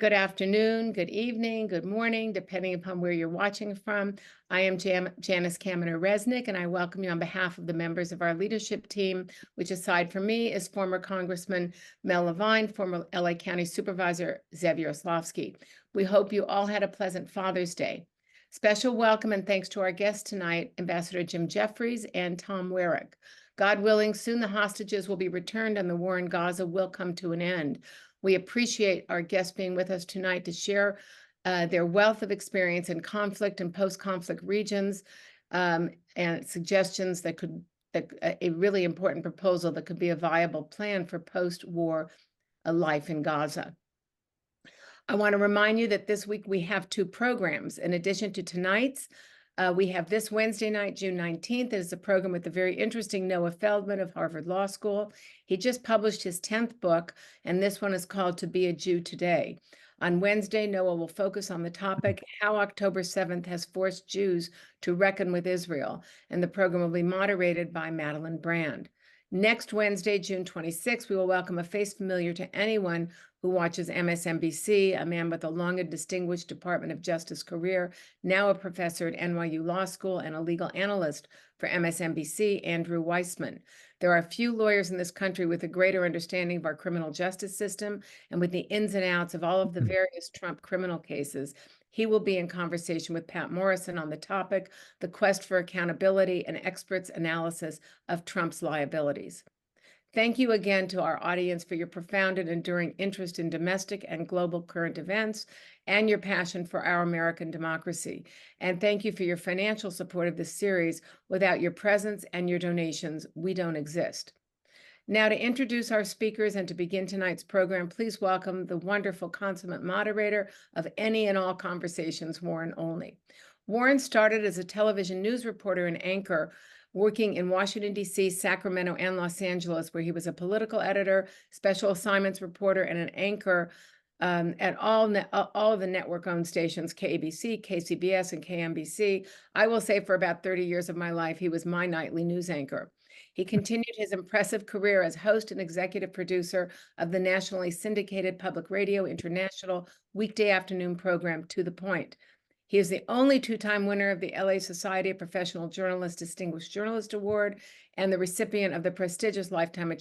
Good afternoon, good evening, good morning, depending upon where you're watching from. I am Janice Kaminer-Resnick, and I welcome you on behalf of the members of our leadership team, which aside from me is former Congressman Mel Levine, former LA County Supervisor Zev Yaroslavsky. We hope you all had a pleasant Father's Day. Special welcome and thanks to our guests tonight, Ambassador Jim Jeffries and Tom Warrick. God willing, soon the hostages will be returned and the war in Gaza will come to an end. We appreciate our guests being with us tonight to share their wealth of experience in conflict and post-conflict regions and suggestions that could, a really important proposal that could be a viable plan for post-war life in Gaza. I want to remind you that this week we have two programs. In addition to tonight's, we have this Wednesday night, June 19th. It is a program with the very interesting Noah Feldman of Harvard Law School. He just published his 10th book, and this one is called To Be a Jew Today. On Wednesday, Noah will focus on the topic, How October 7th Has Forced Jews to Reckon with Israel, and the program will be moderated by Madeline Brand. Next Wednesday, June 26th, we will welcome a face familiar to anyone who watches MSNBC, a man with a long and distinguished Department of Justice career, now a professor at NYU Law School and a legal analyst for MSNBC, Andrew Weissman. There are few lawyers in this country with a greater understanding of our criminal justice system and with the ins and outs of all of the various Trump criminal cases. He will be in conversation with Pat Morrison on the topic, the quest for accountability and experts' analysis of Trump's liabilities. Thank you again to our audience for your profound and enduring interest in domestic and global current events and your passion for our American democracy. And thank you for your financial support of this series. Without your presence and your donations, we don't exist. Now, to introduce our speakers and to begin tonight's program, please welcome the wonderful consummate moderator of any and all conversations, Warren Olney. Warren started as a television news reporter and anchor, working in Washington, D.C., Sacramento, and Los Angeles, where he was a political editor, special assignments reporter, and an anchor at all of the network-owned stations, KABC, KCBS, and KMBC. I will say for about 30 years of my life, he was my nightly news anchor. He continued his impressive career as host and executive producer of the nationally syndicated Public Radio International weekday afternoon program, To the Point. He is the only two-time winner of the LA Society of Professional Journalists Distinguished Journalist Award and the recipient of the prestigious Lifetime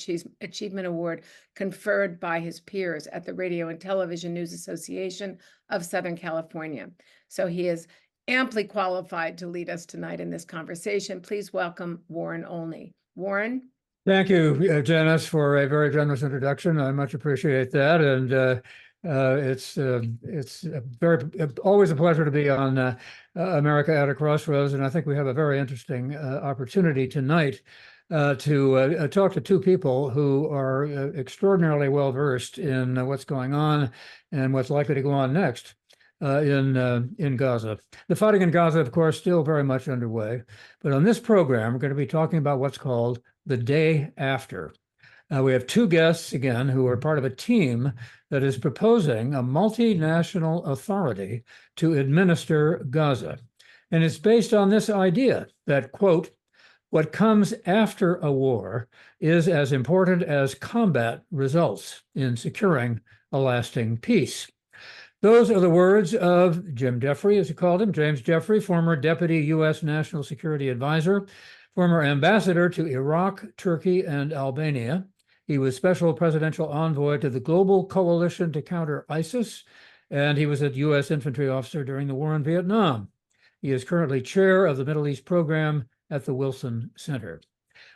Achievement Award conferred by his peers at the Radio and Television News Association of Southern California. So he is amply qualified to lead us tonight in this conversation. Please welcome Warren Olney. Warren? Thank you, Janice, for a very generous introduction. I much appreciate that. And it's always a pleasure to be on America at a Crossroads, and I think we have a very interesting opportunity tonight to talk to two people who are extraordinarily well versed in what's going on and what's likely to go on next in Gaza. The fighting in Gaza, of course, still very much underway, but on this program, we're going to be talking about what's called the day after. We have two guests, again, who are part of a team that is proposing a multinational authority to administer Gaza. And it's based on this idea that, quote, what comes after a war is as important as combat results in securing a lasting peace. Those are the words of Jim Jeffrey, as he called him, James Jeffrey, former Deputy U.S. National Security Advisor, former ambassador to Iraq, Turkey, and Albania. He was special presidential envoy to the Global Coalition to Counter ISIS, and he was a U.S. infantry officer during the war in Vietnam. He is currently chair of the Middle East program at the Wilson Center.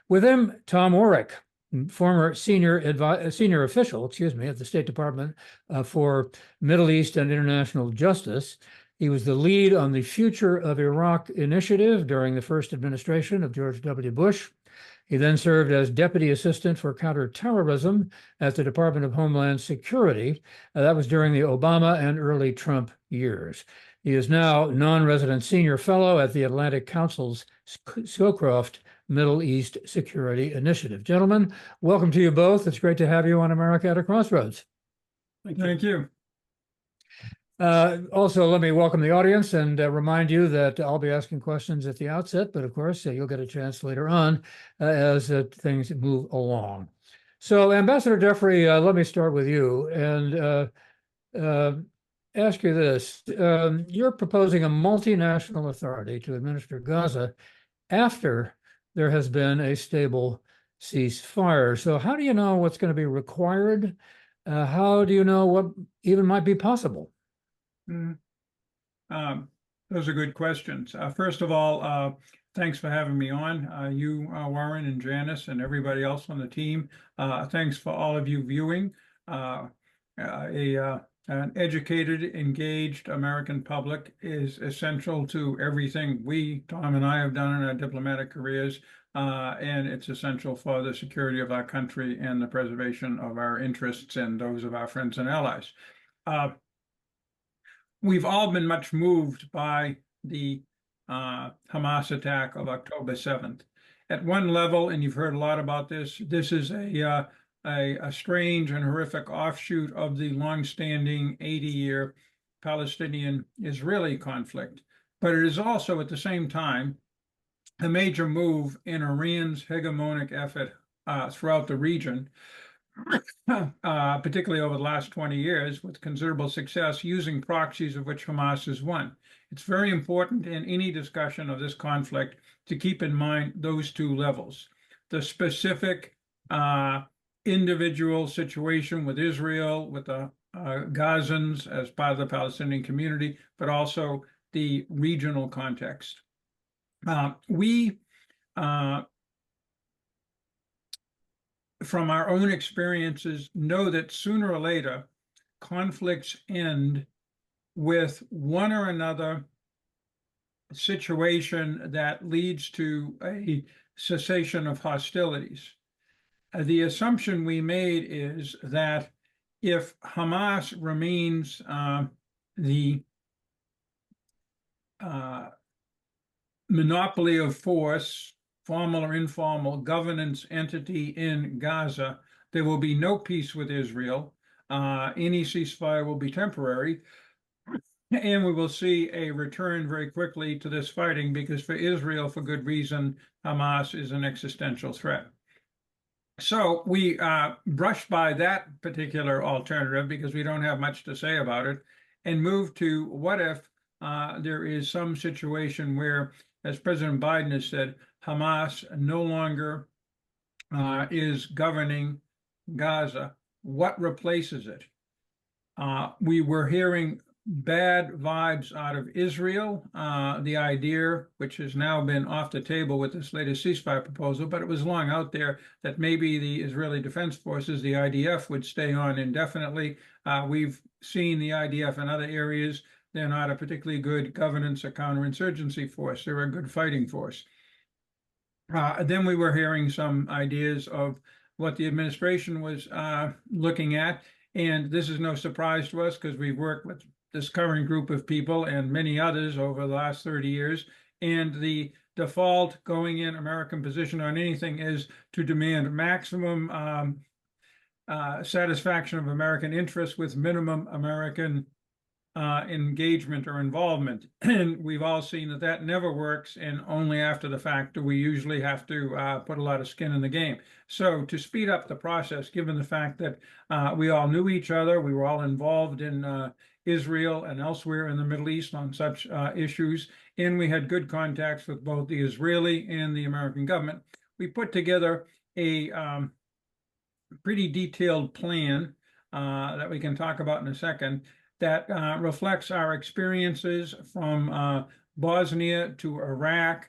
With him, Tom Warrick, former senior official, at the State Department for Middle East and International Justice. He was the lead on the Future of Iraq initiative during the first administration of George W. Bush. He then served as Deputy Assistant for Counterterrorism at the Department of Homeland Security. That was during the Obama and early Trump years. He is now non-resident senior fellow at the Atlantic Council's Scowcroft Middle East Security Initiative. Gentlemen, welcome to you both. It's great to have you on America at a Crossroads. Thank you. Also, let me welcome the audience and remind you that I'll be asking questions at the outset, but of course, you'll get a chance later on as things move along. So, Ambassador Jeffrey, let me start with you. And ask you this. You're proposing a multinational authority to administer Gaza after there has been a stable ceasefire. So how do you know what's going to be required? How do you know what even might be possible? Mm. Those are good questions. First of all, thanks for having me on. You, Warren and Janice, and everybody else on the team. Thanks for all of you viewing. An educated, engaged American public is essential to everything we, Tom and I, have done in our diplomatic careers, and it's essential for the security of our country and the preservation of our interests and those of our friends and allies. We've all been much moved by the Hamas attack of October 7th. At one level, and you've heard a lot about this, this is a strange and horrific offshoot of the longstanding 80-year Palestinian-Israeli conflict. But it is also, at the same time, a major move in Iran's hegemonic effort throughout the region, particularly over the last 20 years, with considerable success using proxies of which Hamas is one. It's very important in any discussion of this conflict to keep in mind those two levels. The specific individual situation with Israel, with the Gazans as part of the Palestinian community, but also the regional context. We from our own experiences, know that sooner or later, conflicts end with one or another situation that leads to a cessation of hostilities. The assumption we made is that if Hamas remains the monopoly of force, formal or informal governance entity in Gaza, there will be no peace with Israel. Any ceasefire will be temporary. And we will see a return very quickly to this fighting because for Israel, for good reason, Hamas is an existential threat. So we brushed by that particular alternative because we don't have much to say about it and moved to what if there is some situation where, as President Biden has said, Hamas no longer is governing Gaza. What replaces it? We were hearing bad vibes out of Israel, the idea, which has now been off the table with this latest ceasefire proposal, but it was long out there that maybe the Israeli Defense Forces, the IDF, would stay on indefinitely. We've seen the IDF in other areas. They're not a particularly good governance or counterinsurgency force. They're a good fighting force. Then we were hearing some ideas of what the administration was looking at. And this is no surprise to us because we've worked with this current group of people and many others over the last 30 years. And the default going in American position on anything is to demand maximum satisfaction of American interests with minimum American engagement or involvement. And we've all seen that that never works, and only after the fact do we usually have to put a lot of skin in the game. So to speed up the process, given the fact that we all knew each other, we were all involved in Israel and elsewhere in the Middle East on such issues, and we had good contacts with both the Israeli and the American government, we put together a pretty detailed plan that we can talk about in a second, that reflects our experiences from Bosnia to Iraq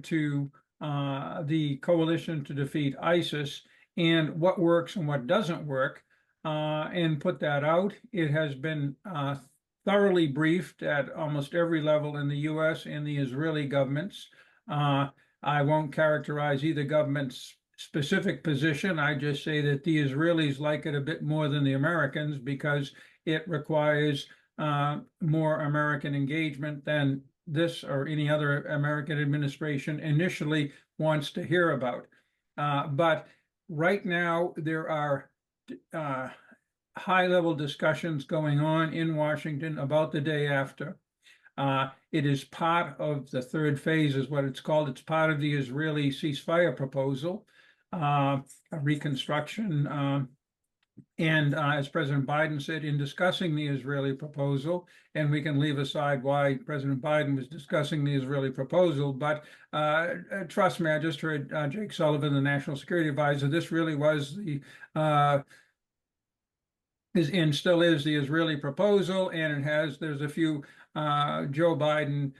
to the coalition to defeat ISIS, and what works and what doesn't work, and put that out. It has been thoroughly briefed at almost every level in the U.S. and the Israeli governments. I won't characterize either government's specific position. I just say that the Israelis like it a bit more than the Americans because it requires more American engagement than this or any other American administration initially wants to hear about. But right now, there are high-level discussions going on in Washington about the day after. It is part of the third phase, is what it's called. It's part of the Israeli ceasefire proposal, a reconstruction And as President Biden said, in discussing the Israeli proposal, and we can leave aside why President Biden was discussing the Israeli proposal, but trust me, I just heard Jake Sullivan, the National Security Advisor. This really was the and still is the Israeli proposal, and there's a few Joe Biden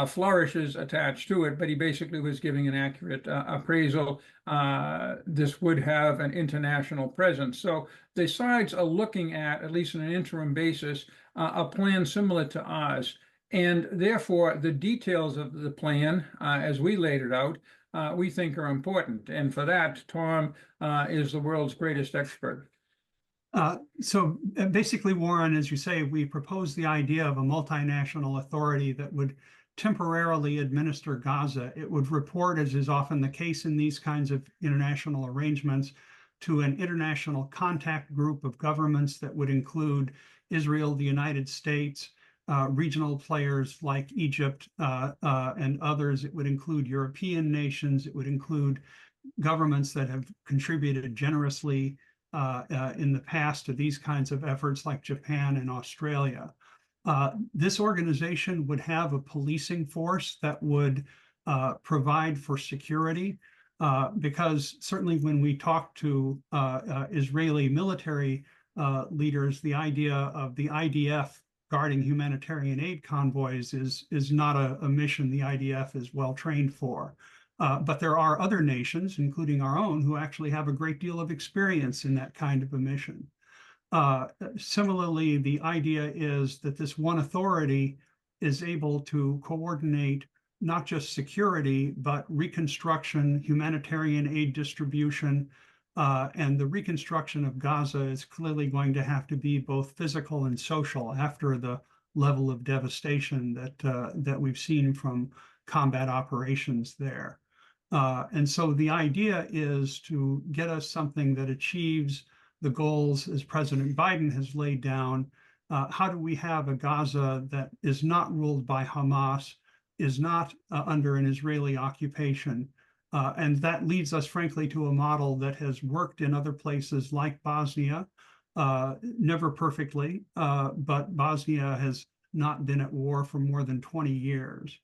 flourishes attached to it, but he basically was giving an accurate appraisal. This would have an international presence. So the sides are looking at least on an interim basis, a plan similar to ours. And therefore, the details of the plan, as we laid it out, we think are important. And for that, Tom is the world's greatest expert. So basically, Warren, as you say, we proposed the idea of a multinational authority that would temporarily administer Gaza. It would report, as is often the case in these kinds of international arrangements, to an international contact group of governments that would include Israel, the United States, regional players like Egypt and others. It would include European nations. It would include governments that have contributed generously in the past to these kinds of efforts, like Japan and Australia. This organization would have a policing force that would provide for security, because certainly when we talk to Israeli military leaders, the idea of the IDF guarding humanitarian aid convoys is not a mission the IDF is well trained for. But there are other nations, including our own, who actually have a great deal of experience in that kind of a mission. Similarly, the idea is that this one authority is able to coordinate not just security, but reconstruction, humanitarian aid distribution, and the reconstruction of Gaza is clearly going to have to be both physical and social after the level of devastation that we've seen from combat operations there. And so the idea is to get us something that achieves the goals as President Biden has laid down. How do we have a Gaza that is not ruled by Hamas, is not under an Israeli occupation? And that leads us, frankly, to a model that has worked in other places like Bosnia, never perfectly, but Bosnia has not been at war for more than 20 years.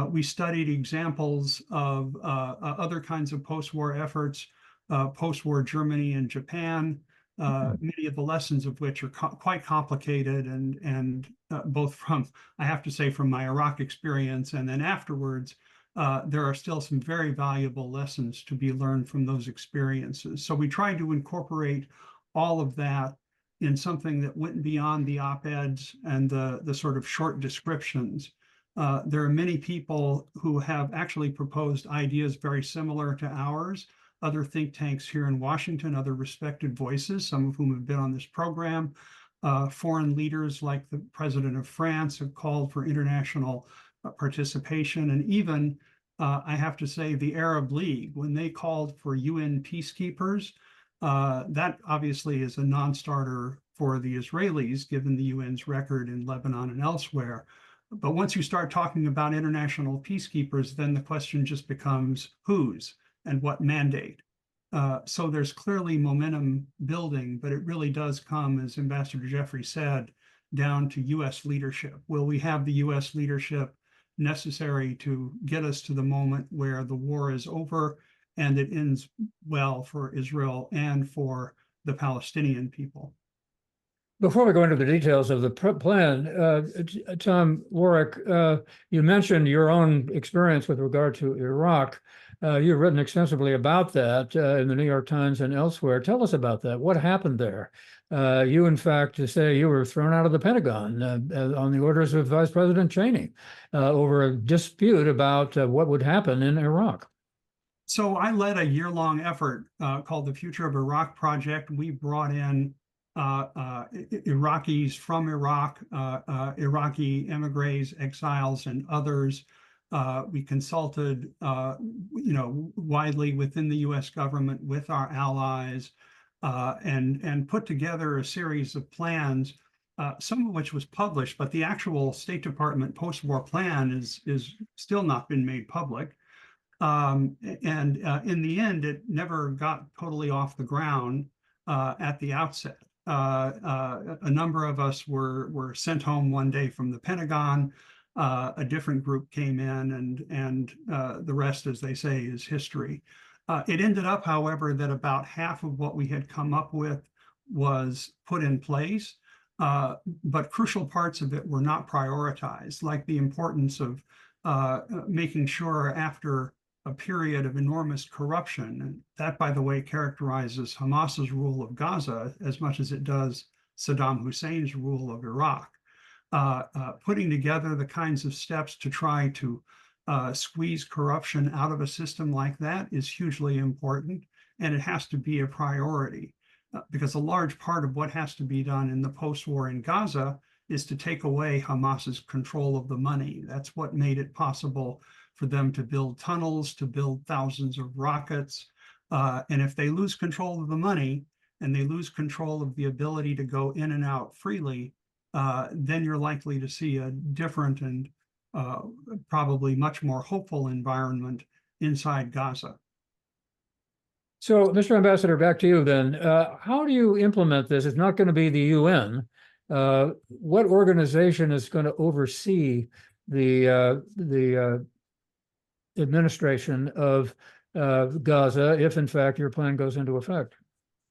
We studied examples of other kinds of post-war efforts, post-war Germany and Japan, many of the lessons of which are quite complicated, and both from, I have to say, from my Iraq experience and then afterwards, there are still some very valuable lessons to be learned from those experiences. So we tried to incorporate all of that in something that went beyond the op-eds and the sort of short descriptions. There are many people who have actually proposed ideas very similar to ours, other think tanks here in Washington, other respected voices, some of whom have been on this program. Foreign leaders like the president of France have called for international participation. And even, I have to say, the Arab League, when they called for UN peacekeepers, that obviously is a non-starter for the Israelis, given the UN's record in Lebanon and elsewhere. But once you start talking about international peacekeepers, then the question just becomes whose and what mandate. So there's clearly momentum building, but it really does come, as Ambassador Jeffrey said, down to U.S. leadership. Will we have the U.S. leadership necessary to get us to the moment where the war is over and it ends well for Israel and for the Palestinian people? Before we go into the details of the plan, Tom Warrick, you mentioned your own experience with regard to Iraq. You've written extensively about that in the New York Times and elsewhere. Tell us about that. What happened there? You, in fact, say you were thrown out of the Pentagon on the orders of Vice President Cheney over a dispute about what would happen in Iraq. So I led a year-long effort called the Future of Iraq Project. We brought in Iraqis from Iraq, Iraqi emigres, exiles, and others. We consulted, widely within the U.S. government with our allies, and put together a series of plans, some of which was published, but the actual State Department post-war plan is still not been made public. In the end, it never got totally off the ground. at the outset. A number of us were sent home one day from the Pentagon. A different group came in, and the rest, as they say, is history. It ended up, however, that about half of what we had come up with was put in place, but crucial parts of it were not prioritized, like the importance of making sure after a period of enormous corruption, and that, by the way, characterizes Hamas's rule of Gaza as much as it does Saddam Hussein's rule of Iraq. Putting together the kinds of steps to try to squeeze corruption out of a system like that is hugely important, and it has to be a priority, because a large part of what has to be done in the post-war in Gaza is to take away Hamas's control of the money. That's what made it possible for them to build tunnels, to build thousands of rockets. And if they lose control of the money and they lose control of the ability to go in and out freely, then you're likely to see a different and probably much more hopeful environment inside Gaza. So, Mr. Ambassador, back to you then. How do you implement this? It's not going to be the UN. What organization is going to oversee the administration of Gaza if, in fact, your plan goes into effect?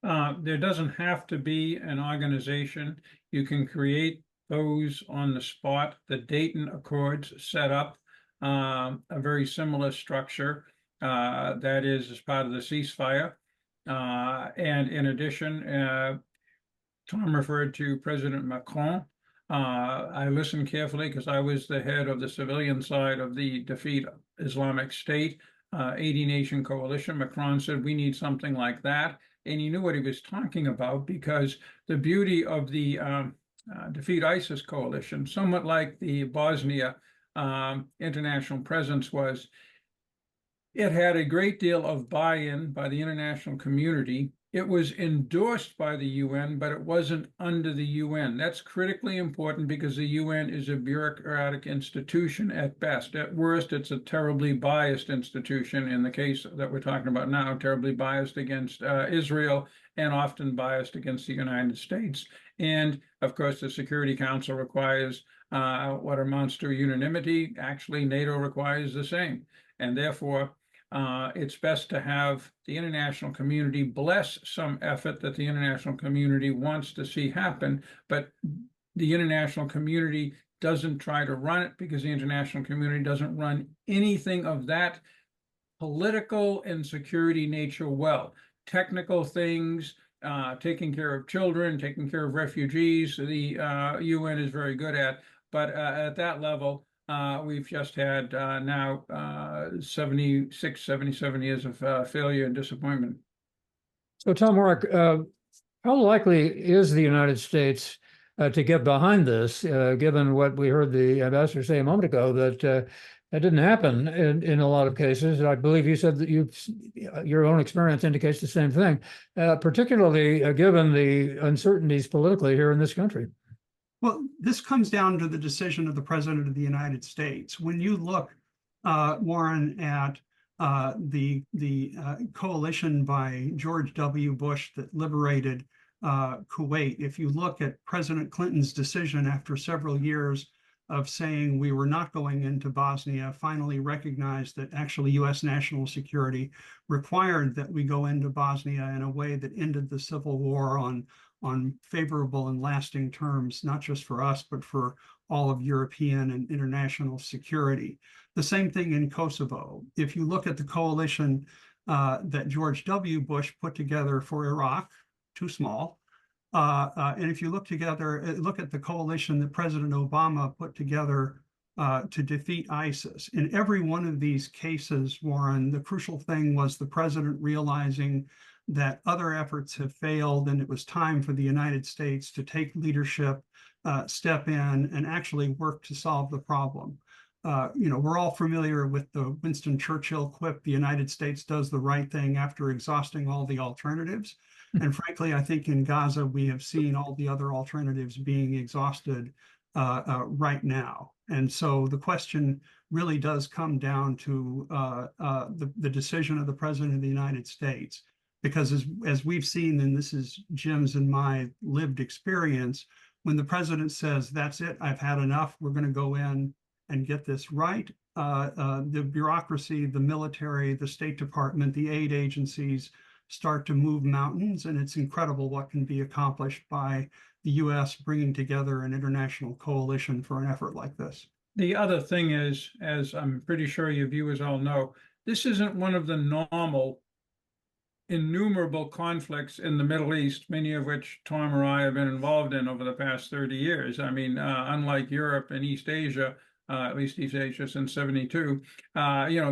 There doesn't have to be an organization. You can create those on the spot. The Dayton Accords set up a very similar structure that is as part of the ceasefire. And in addition, Tom referred to President Macron. I listened carefully because I was the head of the civilian side of the Defeat Islamic State 80-nation coalition. Macron said, we need something like that. And he knew what he was talking about, because the beauty of the Defeat ISIS coalition, somewhat like the Bosnia international presence, was it had a great deal of buy-in by the international community. It was endorsed by the UN, but it wasn't under the UN. That's critically important because the UN is a bureaucratic institution at best. At worst, it's a terribly biased institution. In the case that we're talking about now, terribly biased against Israel and often biased against the United States. And of course, the Security Council requires what amounts to unanimity. Actually, NATO requires the same. And therefore, it's best to have the international community bless some effort that the international community wants to see happen, but the international community doesn't try to run it, because the international community doesn't run anything of that political and security nature well. Technical things, taking care of children, taking care of refugees, the UN is very good at, but at that level, we've just had now 76, 77 years of failure and disappointment. So, Tom Warrick, how likely is the United States to get behind this, given what we heard the ambassador say a moment ago, that that didn't happen in a lot of cases? I believe you said that your own experience indicates the same thing, particularly given the uncertainties politically here in this country. Well, this comes down to the decision of the President of the United States. When you look, Warren, at the coalition by George W. Bush that liberated Kuwait, if you look at President Clinton's decision after several years of saying we were not going into Bosnia, finally recognized that actually U.S. national security required that we go into Bosnia in a way that ended the civil war on favorable and lasting terms, not just for us, but for all of European and international security. The same thing in Kosovo. If you look at the coalition that George W. Bush put together for Iraq, too small. And if you look at the coalition that President Obama put together to defeat ISIS. In every one of these cases, Warren, the crucial thing was the president realizing that other efforts have failed, and it was time for the United States to take leadership, step in, and actually work to solve the problem. We're all familiar with the Winston Churchill quip, the United States does the right thing after exhausting all the alternatives. And frankly, I think in Gaza, we have seen all the other alternatives being exhausted right now. And so the question really does come down to the decision of the President of the United States. Because as we've seen, and this is Jim's and my lived experience, when the president says, that's it, I've had enough, we're going to go in and get this right, the bureaucracy, the military, the State Department, the aid agencies start to move mountains, and it's incredible what can be accomplished by the U.S. bringing together an international coalition for an effort like this. The other thing is, as I'm pretty sure your viewers all know, this isn't one of the normal innumerable conflicts in the Middle East, many of which Tom or I have been involved in over the past 30 years. I mean, unlike Europe and East Asia, at least East Asia since '72,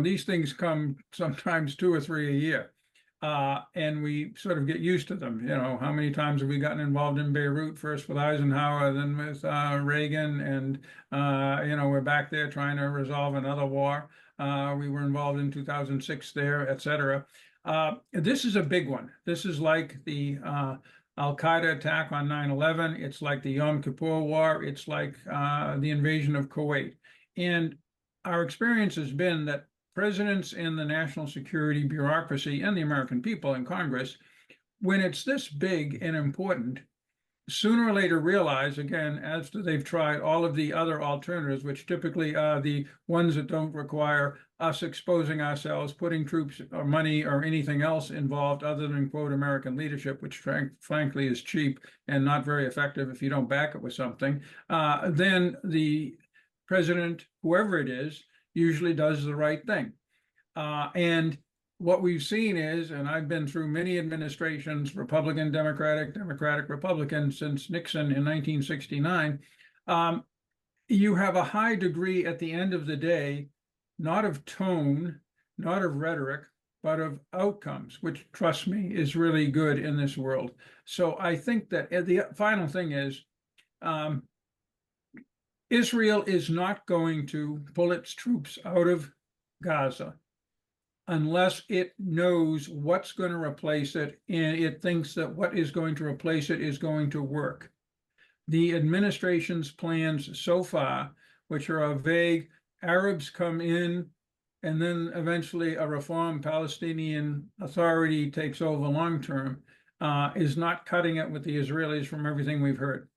these things come sometimes 2 or 3 a year. And we sort of get used to them. How many times have we gotten involved in Beirut, first with Eisenhower, then with Reagan, and we're back there trying to resolve another war. We were involved in 2006 there, etc. This is a big one. This is like the Al-Qaeda attack on 9/11. It's like the Yom Kippur War. It's like the invasion of Kuwait. And our experience has been that presidents in the national security bureaucracy and the American people in Congress, when it's this big and important, sooner or later realize, again, as they've tried all of the other alternatives, which typically are the ones that don't require us exposing ourselves, putting troops or money or anything else involved other than, quote, American leadership, which frankly is cheap and not very effective if you don't back it with something, then the president, whoever it is, usually does the right thing. And what we've seen is, and I've been through many administrations, Republican, Democratic, Democratic, Republican, since Nixon in 1969, you have a high degree at the end of the day, not of tone, not of rhetoric, but of outcomes, which, trust me, is really good in this world. So I think that the final thing is, Israel is not going to pull its troops out of Gaza unless it knows what's going to replace it, and it thinks that what is going to replace it is going to work. The administration's plans so far, which are vague, Arabs come in, and then eventually a reformed Palestinian Authority takes over long-term, is not cutting it with the Israelis from everything we've heard.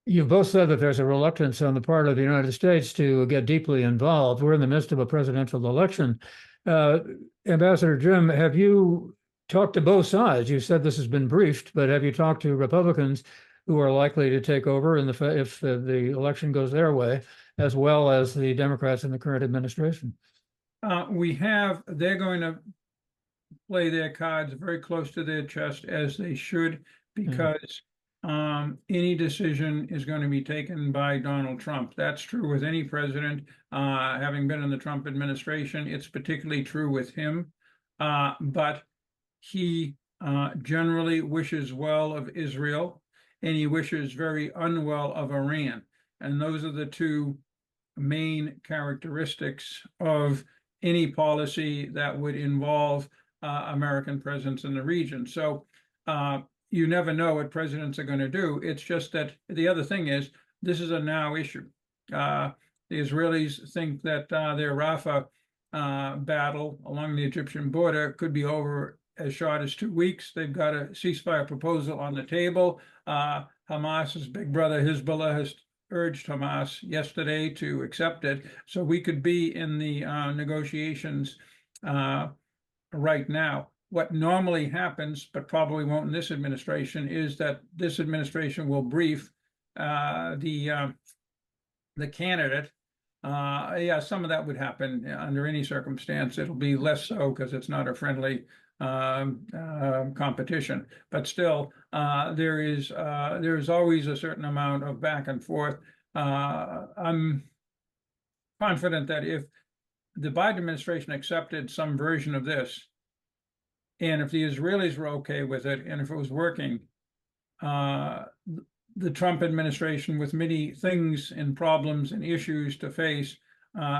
You both said that there's a reluctance on the part of the United States to get deeply involved. We're in the midst of a presidential election. Ambassador Jim, have you talked to both sides? You said this has been briefed, but have you talked to Republicans who are likely to take over if the election goes their way, as well as the Democrats in the current administration? They're going to play their cards very close to their chest, as they should, because any decision is going to be taken by Donald Trump. That's true with any president. Having been in the Trump administration, it's particularly true with him. But he generally wishes well of Israel, and he wishes very unwell of Iran. And those are the two main characteristics of any policy that would involve American presence in the region. So you never know what presidents are going to do. It's just that the other thing is, this is a now issue. The Israelis think that their Rafah battle along the Egyptian border could be over as short as 2 weeks. They've got a ceasefire proposal on the table. Hamas's big brother Hezbollah has urged Hamas yesterday to accept it. So we could be in the negotiations right now. What normally happens, but probably won't in this administration, is that this administration will brief the candidate. Yeah, some of that would happen under any circumstance. It'll be less so because it's not a friendly competition. But still, there is always a certain amount of back and forth. I'm confident that if the Biden administration accepted some version of this, and if the Israelis were okay with it, and if it was working, the Trump administration, with many things and problems and issues to face,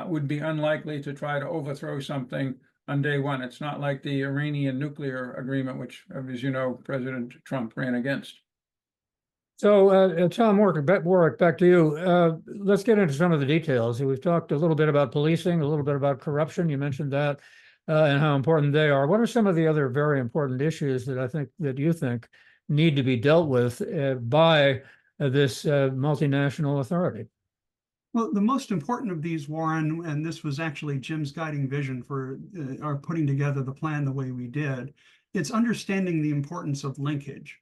would be unlikely to try to overthrow something on day one. It's not like the Iranian nuclear agreement, which, as you know, President Trump ran against. So, Tom Warrick, back to you. Let's get into some of the details. We've talked a little bit about policing, a little bit about corruption. You mentioned that. and how important they are. What are some of the other very important issues that I think that you think need to be dealt with by this multinational authority? Well, the most important of these, Warren, and this was actually Jim's guiding vision for our putting together the plan the way we did, it's understanding the importance of linkage.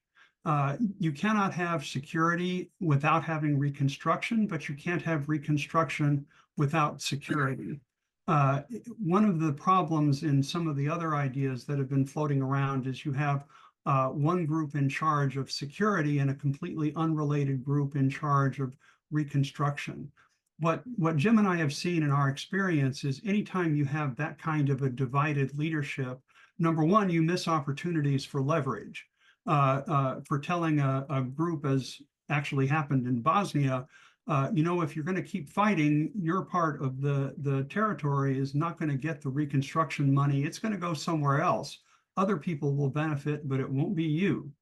You cannot have security without having reconstruction, but you can't have reconstruction without security. One of the problems in some of the other ideas that have been floating around is you have one group in charge of security and a completely unrelated group in charge of reconstruction. What Jim and I have seen in our experience is anytime you have that kind of a divided leadership, number one, you miss opportunities for leverage, for telling a group, as actually happened in Bosnia, if you're going to keep fighting, your part of the territory is not going to get the reconstruction money. It's going to go somewhere else. Other people will benefit, but it won't be you.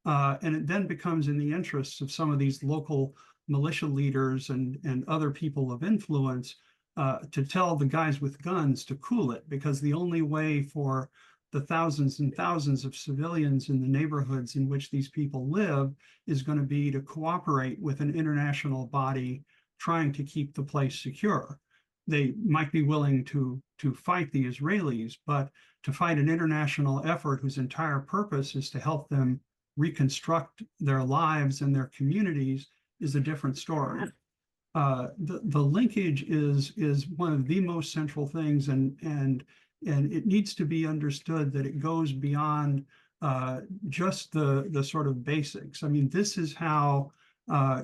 And it then becomes in the interests of some of these local militia leaders and other people of influence to tell the guys with guns to cool it, because the only way for the thousands and thousands of civilians in the neighborhoods in which these people live is going to be to cooperate with an international body trying to keep the place secure. They might be willing to fight the Israelis, but to fight an international effort whose entire purpose is to help them reconstruct their lives and their communities is a different story. The linkage is one of the most central things, and it needs to be understood that it goes beyond just the sort of basics. I mean, this is how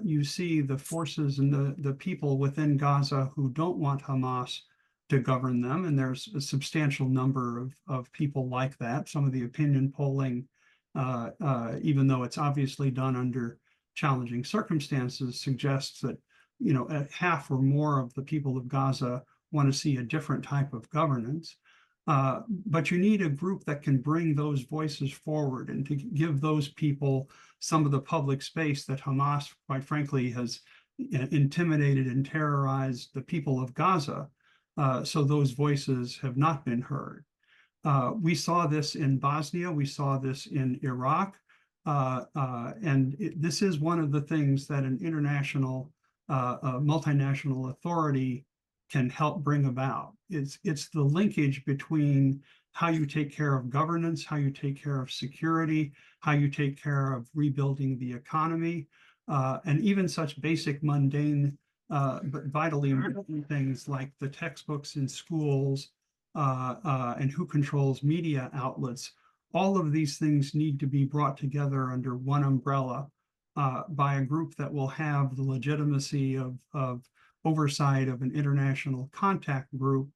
you see the forces and the people within Gaza who don't want Hamas to govern them, and there's a substantial number of people like that. Some of the opinion polling, even though it's obviously done under challenging circumstances, suggests that half or more of the people of Gaza want to see a different type of governance. But you need a group that can bring those voices forward and to give those people some of the public space that Hamas, quite frankly, has intimidated and terrorized the people of Gaza. So those voices have not been heard. We saw this in Bosnia. We saw this in Iraq. This is one of the things that an international, multinational authority can help bring about. It's the linkage between how you take care of governance, how you take care of security, how you take care of rebuilding the economy, and even such basic mundane but vitally important things like the textbooks in schools and who controls media outlets. All of these things need to be brought together under one umbrella by a group that will have the legitimacy of oversight of an international contact group.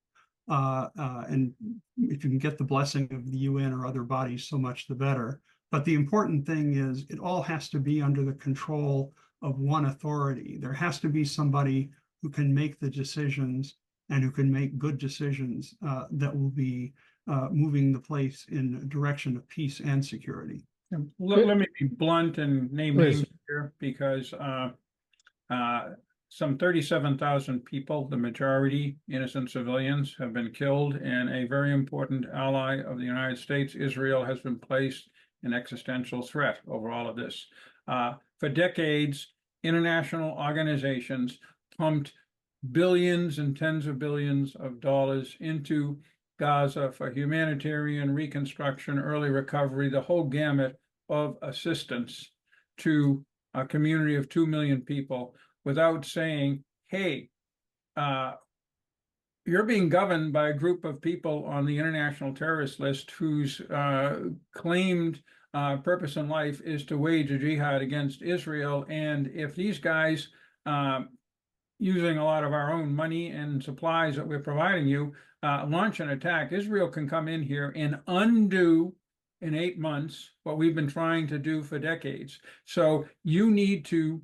And if you can get the blessing of the UN or other bodies, so much the better. But the important thing is it all has to be under the control of one authority. There has to be somebody who can make the decisions and who can make good decisions that will be moving the place in a direction of peace and security. Let me be blunt and name names here, because some 37,000 people, the majority innocent civilians, have been killed, and a very important ally of the United States, Israel, has been placed in existential threat over all of this. For decades, international organizations pumped billions and tens of billions of dollars into Gaza for humanitarian reconstruction, early recovery, the whole gamut of assistance to a community of 2 million people, without saying, hey, you're being governed by a group of people on the international terrorist list whose claimed purpose in life is to wage a jihad against Israel. And if these guys, using a lot of our own money and supplies that we're providing you, launch an attack, Israel can come in here and undo in 8 months what we've been trying to do for decades. So you need to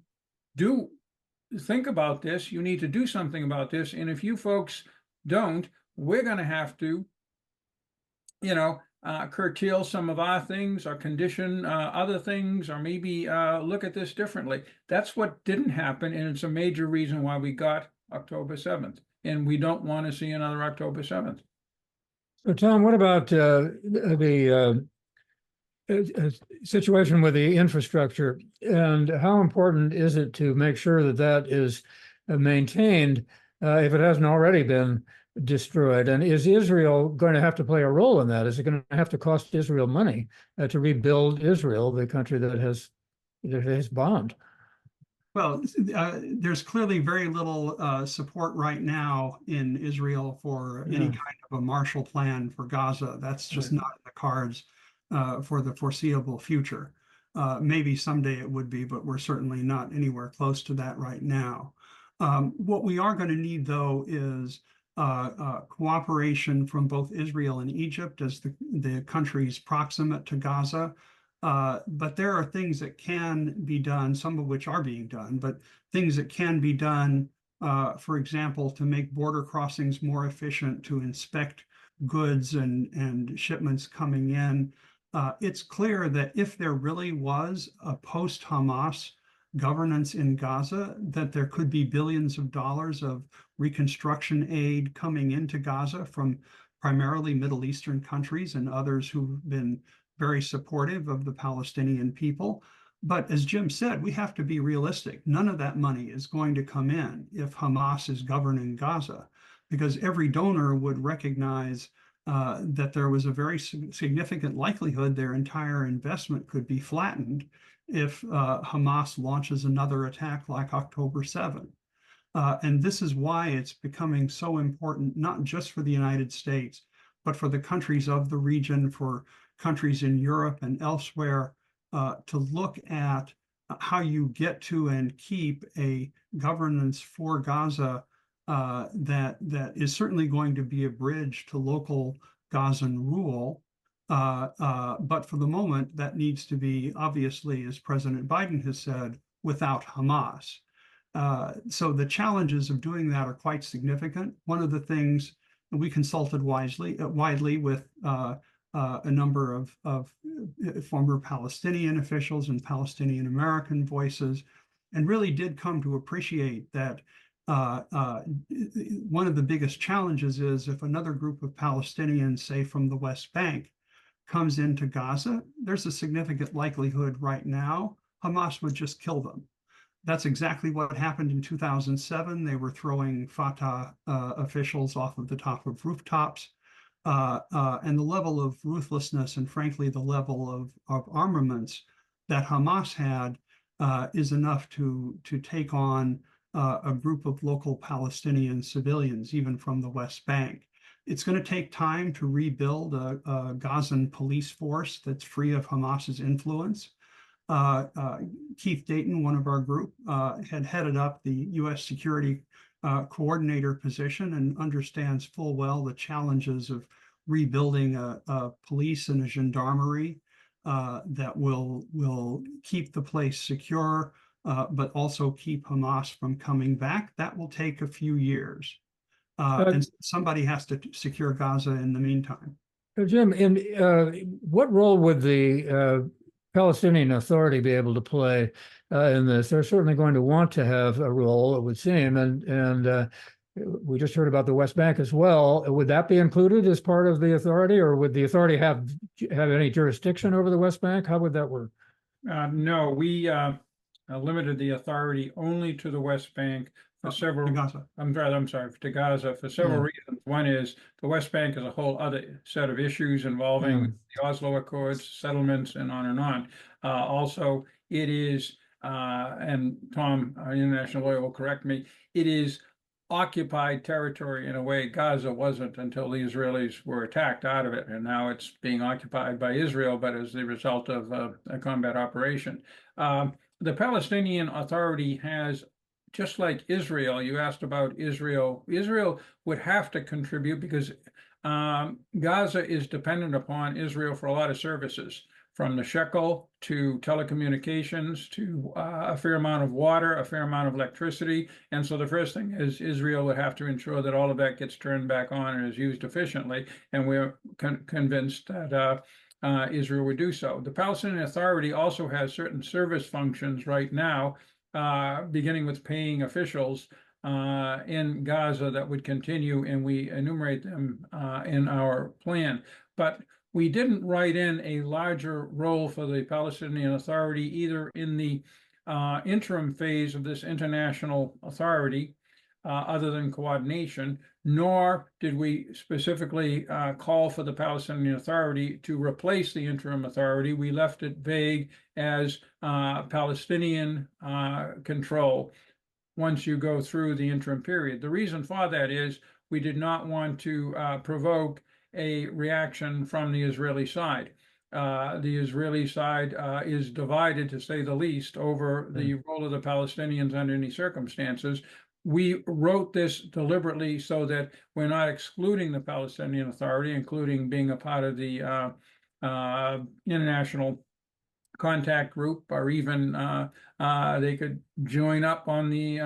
think about this. You need to do something about this. And if you folks don't, we're going to have to, curtail some of our things or condition other things, or maybe look at this differently. That's what didn't happen, and it's a major reason why we got October 7th. And we don't want to see another October 7th. So, Tom, what about the situation with the infrastructure, and how important is it to make sure that that is maintained if it hasn't already been destroyed? And is Israel going to have to play a role in that? Is it going to have to cost Israel money to rebuild Israel, the country that has bombed? Well, there's clearly very little support right now in Israel for any Yeah. kind of a Marshall Plan for Gaza. That's just Right. not in the cards for the foreseeable future. Maybe someday it would be, but we're certainly not anywhere close to that right now. What we are going to need, though, is cooperation from both Israel and Egypt as the countries proximate to Gaza. But there are things that can be done, some of which are being done, but things that can be done, for example, to make border crossings more efficient, to inspect goods and shipments coming in. It's clear that if there really was a post-Hamas governance in Gaza, that there could be billions of dollars of reconstruction aid coming into Gaza from primarily Middle Eastern countries and others who've been very supportive of the Palestinian people. But as Jim said, we have to be realistic. None of that money is going to come in if Hamas is governing Gaza, because every donor would recognize that there was a very significant likelihood their entire investment could be flattened if Hamas launches another attack like October 7. And this is why it's becoming so important, not just for the United States, but for the countries of the region, for countries in Europe and elsewhere, to look at how you get to and keep a governance for Gaza that is certainly going to be a bridge to local Gazan rule. But for the moment, that needs to be, obviously, as President Biden has said, without Hamas. So the challenges of doing that are quite significant. One of the things we consulted widely with a number of former Palestinian officials and Palestinian American voices, and really did come to appreciate that one of the biggest challenges is if another group of Palestinians, say from the West Bank, comes into Gaza, there's a significant likelihood right now Hamas would just kill them. That's exactly what happened in 2007. They were throwing Fatah officials off of the top of rooftops. And the level of ruthlessness and, frankly, the level of armaments that Hamas had is enough to take on a group of local Palestinian civilians, even from the West Bank. It's going to take time to rebuild a Gazan police force that's free of Hamas's influence. Keith Dayton, one of our group, had headed up the U.S. security coordinator position and understands full well the challenges of rebuilding a police and a gendarmerie that will keep the place secure, but also keep Hamas from coming back. That will take a few years. And somebody has to secure Gaza in the meantime. Jim, what role would the Palestinian Authority be able to play in this? They're certainly going to want to have a role, it would seem, and we just heard about the West Bank as well. Would that be included as part of the authority, or would the authority have any jurisdiction over the West Bank? How would that work? No, we limited the authority only to the West Bank for several. To Gaza. I'm sorry, to Gaza for several reasons. One is the West Bank is a whole other set of issues involving the Oslo Accords, settlements, and on and on. Also, it is, and Tom, our international lawyer, will correct me, it is occupied territory in a way Gaza wasn't until the Israelis were attacked out of it, and now it's being occupied by Israel, but as the result of a combat operation. The Palestinian Authority has, just like Israel, you asked about Israel. Israel would have to contribute because Gaza is dependent upon Israel for a lot of services, from the shekel to telecommunications to a fair amount of water, a fair amount of electricity. And so the first thing is Israel would have to ensure that all of that gets turned back on and is used efficiently. And we're convinced that Israel would do so. The Palestinian Authority also has certain service functions right now, beginning with paying officials in Gaza that would continue, and we enumerate them in our plan. But we didn't write in a larger role for the Palestinian Authority either in the interim phase of this international authority, other than coordination, nor did we specifically call for the Palestinian Authority to replace the interim authority. We left it vague as Palestinian control once you go through the interim period. The reason for that is we did not want to provoke a reaction from the Israeli side. The Israeli side is divided, to say the least, over the role of the Palestinians under any circumstances. We wrote this deliberately so that we're not excluding the Palestinian Authority, including being a part of the international contact group, or even they could join up on the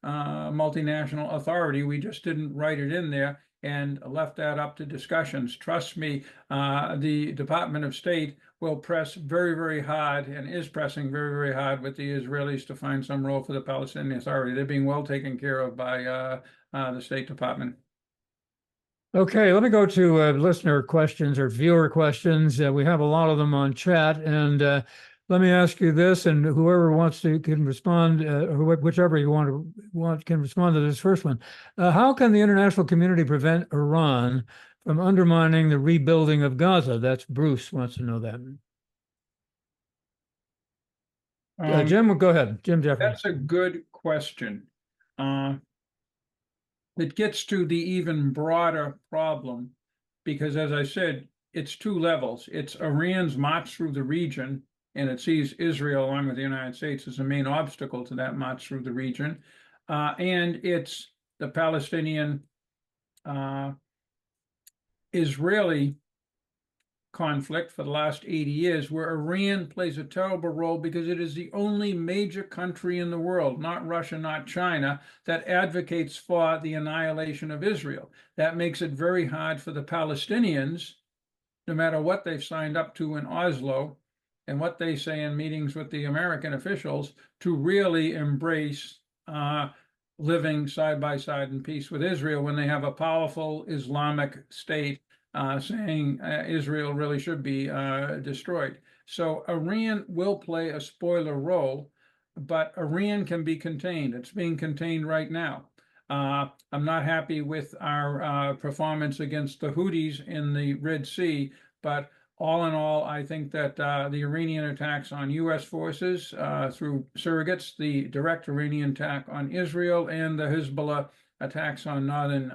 multinational authority. We just didn't write it in there and left that up to discussions. Trust me, the Department of State will press very, very hard, and is pressing very, very hard with the Israelis to find some role for the Palestinian Authority. They're being well taken care of by the State Department. Okay, let me go to listener questions or viewer questions. We have a lot of them on chat, and let me ask you this, and whoever wants to can respond, or whichever you want can respond to this first one. How can the international community prevent Iran from undermining the rebuilding of Gaza? That's Bruce wants to know that. Jim, go ahead. Jim Jeffrey. That's a good question. It gets to the even broader problem, because as I said, it's two levels. It's Iran's march through the region, and it sees Israel along with the United States as the main obstacle to that march through the region. And it's the Palestinian Israeli conflict for the last 80 years, where Iran plays a terrible role because it is the only major country in the world, not Russia, not China, that advocates for the annihilation of Israel. That makes it very hard for the Palestinians, no matter what they've signed up to in Oslo and what they say in meetings with the American officials, to really embrace living side by side in peace with Israel when they have a powerful Islamic state saying Israel really should be destroyed. So Iran will play a spoiler role, but Iran can be contained. It's being contained right now. I'm not happy with our performance against the Houthis in the Red Sea, but all in all, I think that the Iranian attacks on U.S. forces through surrogates, the direct Iranian attack on Israel, and the Hezbollah attacks on northern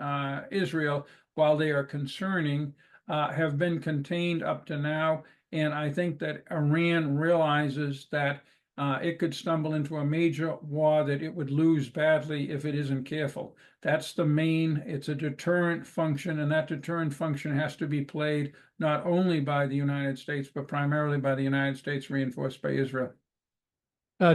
Israel, while they are concerning, have been contained up to now. And I think that Iran realizes that it could stumble into a major war that it would lose badly if it isn't careful. That's the main, it's a deterrent function, and that deterrent function has to be played not only by the United States, but primarily by the United States, reinforced by Israel.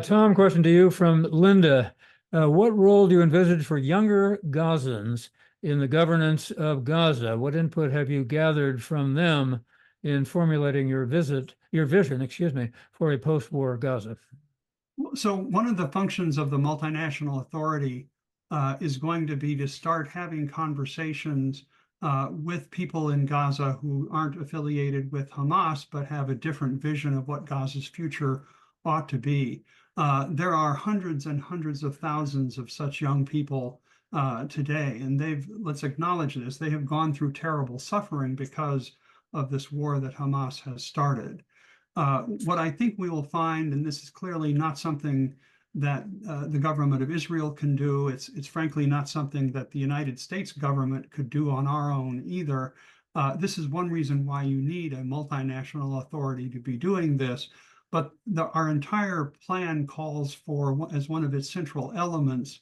Tom, question to you from Linda. What role do you envisage for younger Gazans in the governance of Gaza? What input have you gathered from them in formulating your vision, for a post-war Gaza? So one of the functions of the multinational authority is going to be to start having conversations with people in Gaza who aren't affiliated with Hamas, but have a different vision of what Gaza's future ought to be. There are hundreds and hundreds of thousands of such young people today, and let's acknowledge this, they have gone through terrible suffering because of this war that Hamas has started. What I think we will find, and this is clearly not something that the government of Israel can do, it's frankly not something that the United States government could do on our own either. This is one reason why you need a multinational authority to be doing this. But our entire plan calls for, as one of its central elements,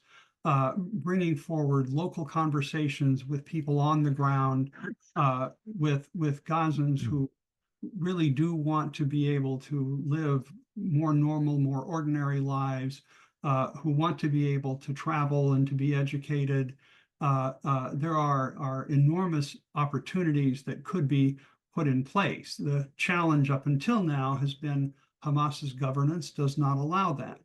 bringing forward local conversations with people on the ground, with Gazans who really do want to be able to live more normal, more ordinary lives, who want to be able to travel and to be educated. There are enormous opportunities that could be put in place. The challenge up until now has been Hamas's governance does not allow that.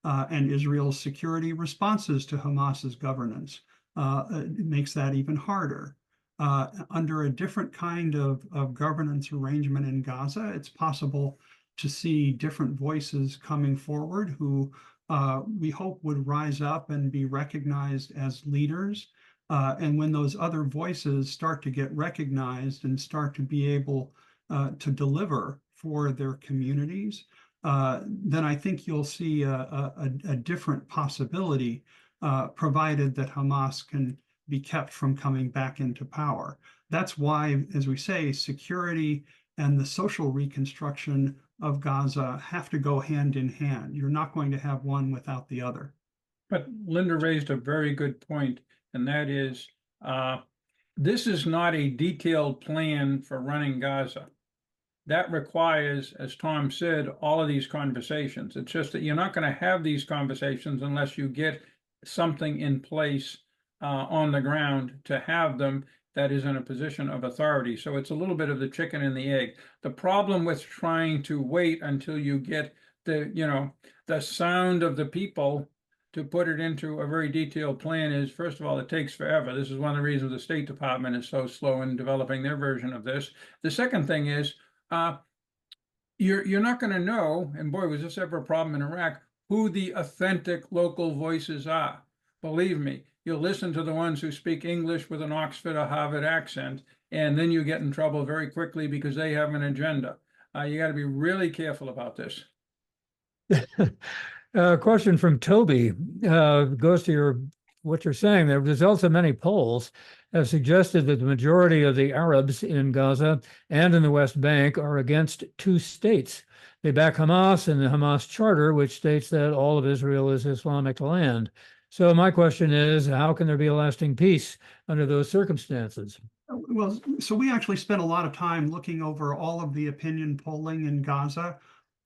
and Israel's security responses to Hamas's governance. It makes that even harder. Under a different kind of governance arrangement in Gaza, it's possible to see different voices coming forward who we hope would rise up and be recognized as leaders. And when those other voices start to get recognized and start to be able to deliver for their communities, then I think you'll see a different possibility, provided that Hamas can be kept from coming back into power. That's why, as we say, security and the social reconstruction of Gaza have to go hand in hand. You're not going to have one without the other. But Linda raised a very good point, and that is, this is not a detailed plan for running Gaza. That requires, as Tom said, all of these conversations. It's just that you're not going to have these conversations unless you get something in place on the ground to have them that is in a position of authority. So it's a little bit of the chicken and the egg. The problem with trying to wait until you get the sound of the people to put it into a very detailed plan is, first of all, it takes forever. This is one of the reasons the State Department is so slow in developing their version of this. The second thing is, you're not going to know, and boy, was this ever a problem in Iraq, who the authentic local voices are. Believe me, you'll listen to the ones who speak English with an Oxford or Harvard accent, and then you get in trouble very quickly because they have an agenda. You got to be really careful about this. Question from Toby goes to what you're saying. The results of many polls have suggested that the majority of the Arabs in Gaza and in the West Bank are against two states. They back Hamas and the Hamas Charter, which states that all of Israel is Islamic land. So my question is, how can there be a lasting peace under those circumstances? Well, so we actually spent a lot of time looking over all of the opinion polling in Gaza.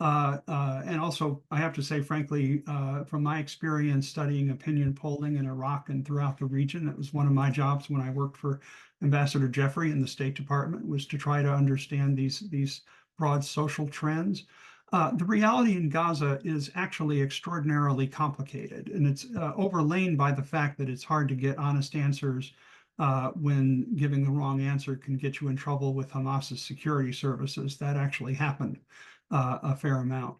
And also, I have to say, frankly, from my experience studying opinion polling in Iraq and throughout the region, that was one of my jobs when I worked for Ambassador Jeffrey in the State Department, was to try to understand these broad social trends. The reality in Gaza is actually extraordinarily complicated, and it's overlain by the fact that it's hard to get honest answers when giving the wrong answer can get you in trouble with Hamas's security services. That actually happened a fair amount.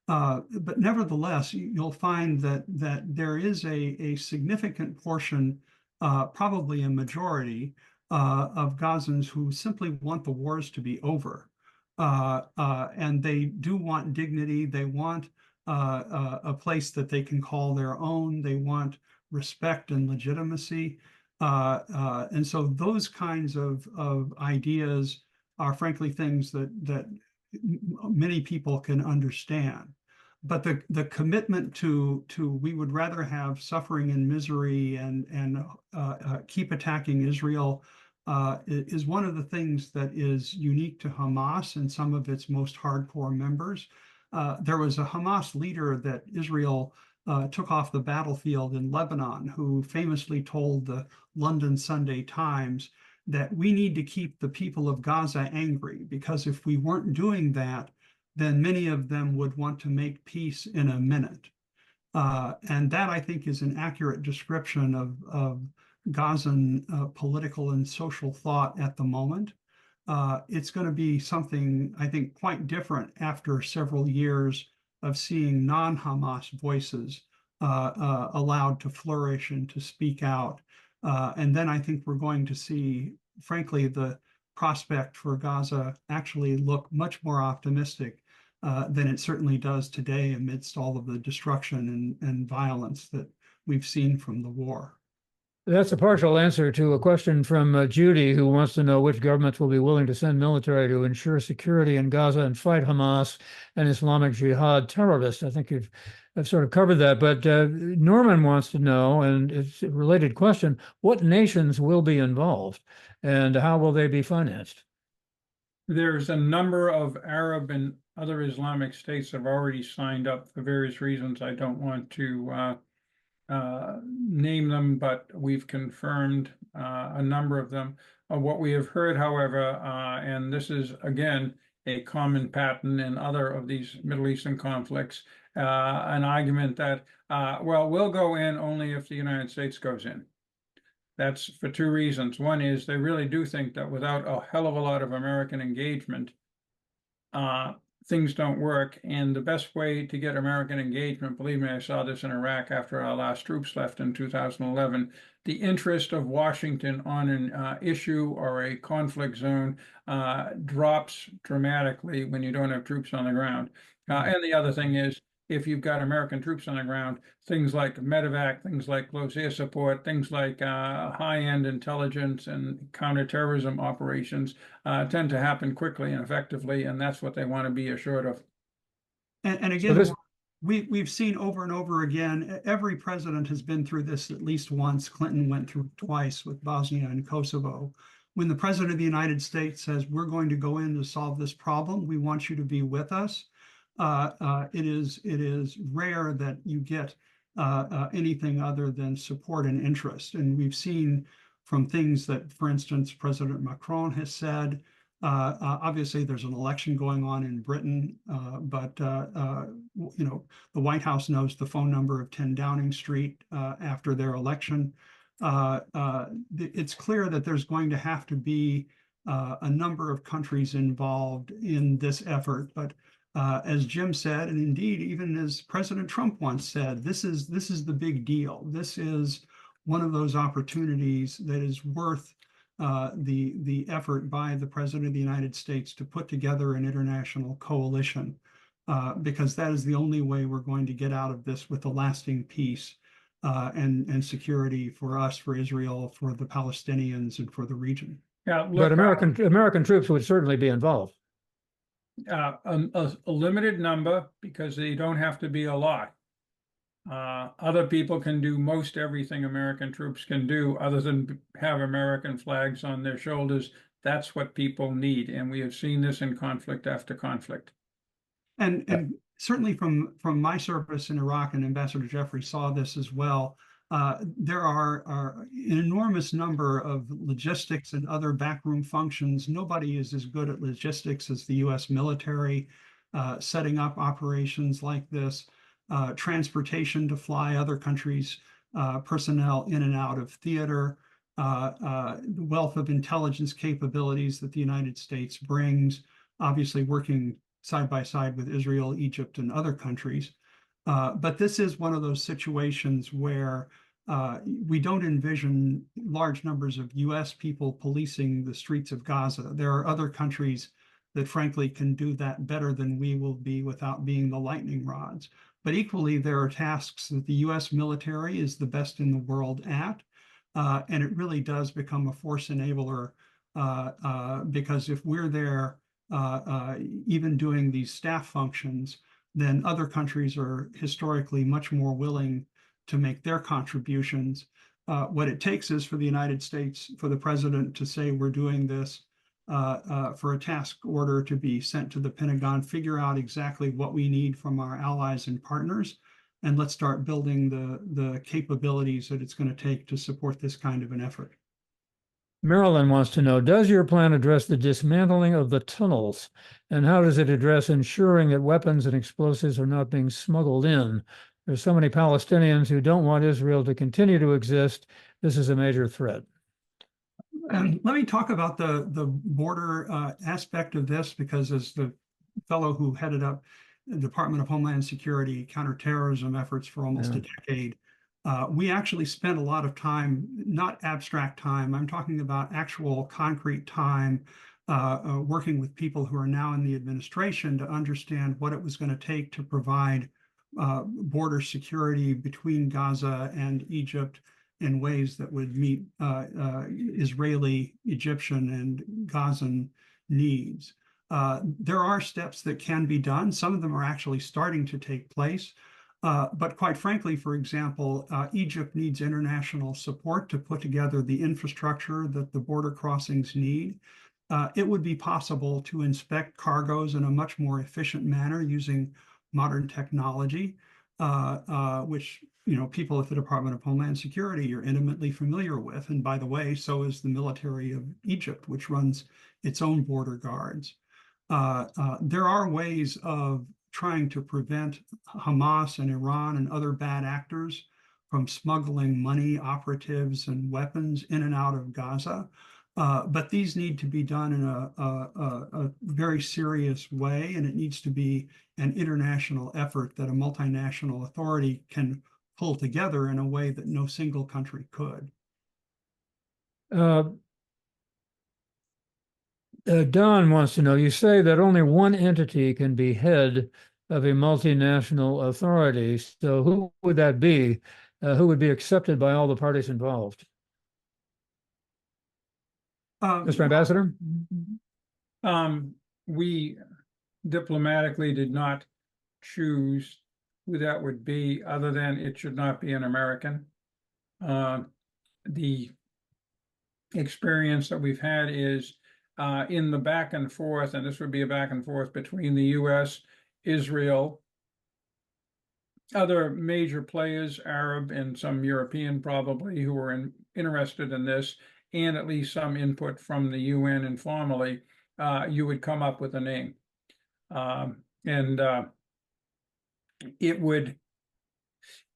But nevertheless, you'll find that there is a significant portion, probably a majority, of Gazans who simply want the wars to be over. And they do want dignity. They want a place that they can call their own. They want respect and legitimacy. And so those kinds of ideas are frankly things that many people can understand. But the commitment to we would rather have suffering and misery and keep attacking Israel is one of the things that is unique to Hamas and some of its most hardcore members. There was a Hamas leader that Israel took off the battlefield in Lebanon, who famously told the London Sunday Times that we need to keep the people of Gaza angry, because if we weren't doing that, then many of them would want to make peace in a minute. And that, I think, is an accurate description of Gazan political and social thought at the moment. It's going to be something, I think, quite different after several years of seeing non-Hamas voices allowed to flourish and to speak out. And then I think we're going to see, frankly, the prospect for Gaza actually look much more optimistic than it certainly does today amidst all of the destruction and violence that we've seen from the war. That's a partial answer to a question from Judy, who wants to know which governments will be willing to send military to ensure security in Gaza and fight Hamas and Islamic Jihad terrorists. I think I've sort of covered that, but Norman wants to know, and it's a related question, what nations will be involved and how will they be financed? There's a number of Arab and other Islamic states that have already signed up for various reasons. I don't want to name them, but we've confirmed a number of them. What we have heard, however, and this is again a common pattern in other of these Middle Eastern conflicts, an argument that, well, we'll go in only if the United States goes in. That's for two reasons. One is they really do think that without a hell of a lot of American engagement, things don't work. And the best way to get American engagement, believe me, I saw this in Iraq after our last troops left in 2011, the interest of Washington on an issue or a conflict zone drops dramatically when you don't have troops on the ground. And the other thing is, if you've got American troops on the ground, things like medevac, things like close air support, things like high-end intelligence and counterterrorism operations tend to happen quickly and effectively, and that's what they want to be assured of. And again, we've seen over and over again, every president has been through this at least once. Clinton went through it twice with Bosnia and Kosovo. When the president of the United States says, we're going to go in to solve this problem, we want you to be with us, it is rare that you get anything other than support and interest. And we've seen from things that, for instance, President Macron has said, obviously there's an election going on in Britain, but you know, the White House knows the phone number of 10 Downing Street after their election. It's clear that there's going to have to be a number of countries involved in this effort, but as Jim said, and indeed, even as President Trump once said, this is the big deal. This is one of those opportunities that is worth the effort by the President of the United States to put together an international coalition, because that is the only way we're going to get out of this with a lasting peace and security for us, for Israel, for the Palestinians, and for the region. Yeah, look, but American troops would certainly be involved. A limited number, because they don't have to be a lot. Other people can do most everything American troops can do other than have American flags on their shoulders. That's what people need. And we have seen this in conflict after conflict. And certainly from my service in Iraq, and Ambassador Jeffrey saw this as well, there are an enormous number of logistics and other backroom functions. Nobody is as good at logistics as the U.S. military, setting up operations like this, transportation to fly other countries' personnel in and out of theater, the wealth of intelligence capabilities that the United States brings, obviously working side by side with Israel, Egypt, and other countries. But this is one of those situations where we don't envision large numbers of U.S. people policing the streets of Gaza. There are other countries that frankly can do that better than we will be without being the lightning rods. But equally, there are tasks that the U.S. military is the best in the world at, and it really does become a force enabler because if we're there even doing these staff functions, then other countries are historically much more willing to make their contributions. What it takes is for the United States, for the president to say, we're doing this, for a task order to be sent to the Pentagon, figure out exactly what we need from our allies and partners, and let's start building the capabilities that it's going to take to support this kind of an effort. Marilyn wants to know, does your plan address the dismantling of the tunnels? And how does it address ensuring that weapons and explosives are not being smuggled in? There's so many Palestinians who don't want Israel to continue to exist. This is a major threat. Let me talk about the border aspect of this, because as the fellow who headed up the Department of Homeland Security counterterrorism efforts for almost a decade, we actually spent a lot of time, not abstract time, I'm talking about actual concrete time, working with people who are now in the administration to understand what it was going to take to provide border security between Gaza and Egypt in ways that would meet Israeli, Egyptian, and Gazan needs. There are steps that can be done. Some of them are actually starting to take place. But quite frankly, for example, Egypt needs international support to put together the infrastructure that the border crossings need. It would be possible to inspect cargoes in a much more efficient manner using modern technology, which people at the Department of Homeland Security are intimately familiar with. And by the way, so is the military of Egypt, which runs its own border guards. There are ways of trying to prevent Hamas and Iran and other bad actors from smuggling money, operatives, and weapons in and out of Gaza. But these need to be done in a very serious way, and it needs to be an international effort that a multinational authority can pull together in a way that no single country could. Don wants to know, you say that only one entity can be head of a multinational authority. So who would that be? Who would be accepted by all the parties involved? Mr. Ambassador? We diplomatically did not choose who that would be, other than it should not be an American. The experience that we've had is in the back and forth, and this would be a back and forth between the U.S., Israel, other major players, Arab and some European probably, who were interested in this, and at least some input from the UN informally, you would come up with a name.